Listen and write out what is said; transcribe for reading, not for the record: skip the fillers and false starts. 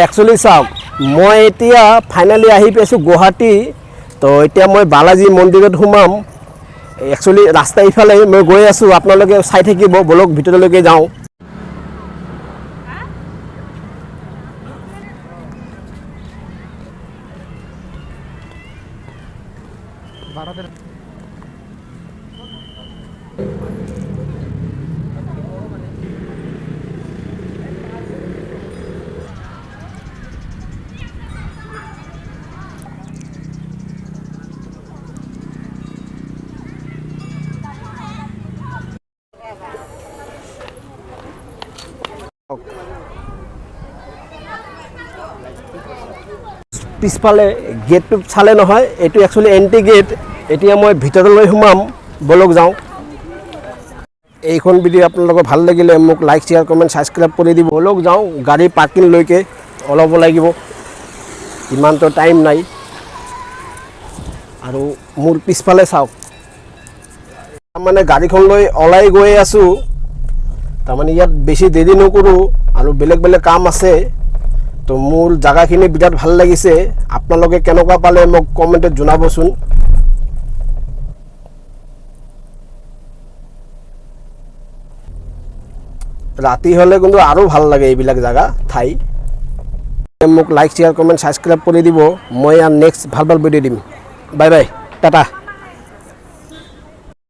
Actually চাওক মই এতিয়া ফাইনেলি আহি পাইছোঁ গুৱাহাটী। তো এতিয়া মই বালাজী মন্দিৰত সোমাম। একচুৱেলি ৰাস্তা ইফালে মই গৈ আছোঁ, আপোনালোকে চাই থাকিব, বলক ভিতৰলৈকে যাওঁ। পিছফালে গেটটো চালে নহয়, এইটো একচুৱেলি এণ্ট্ৰি গেট। এতিয়া মই ভিতৰলৈ সোমাম, বলক যাওঁ। এইখন ভিডিঅ' আপোনালোকৰ ভাল লাগিলে মোক লাইক, শ্বেয়াৰ, কমেণ্ট, ছাবস্ক্ৰাইব কৰি দিব। বলক যাওঁ, গাড়ী পাৰ্কিংলৈকে ওলাব লাগিব, ইমানটো টাইম নাই। আৰু মোৰ পিছফালে চাওক, তাৰমানে গাড়ীখন লৈ ওলাই গৈ আছোঁ। তাৰমানে ইয়াত বেছি দেৰি নকৰোঁ আৰু বেলেগ বেলেগ কাম আছে। তো মোৰ জাগাখিনি বিৰাট ভাল লাগিছে। আপোনালোকে কেনেকুৱা পালে মোক কমেণ্টত জনাবচোন। ৰাতি হ'লে কিন্তু আৰু ভাল লাগে এইবিলাক জাগা ঠাই। মোক লাইক, শ্বেয়াৰ, কমেণ্ট, ছাবস্ক্ৰাইব কৰি দিব। মই আৰু নেক্সট ভাল ভাল ভিডিঅ' দিম। Bye bye, Tata.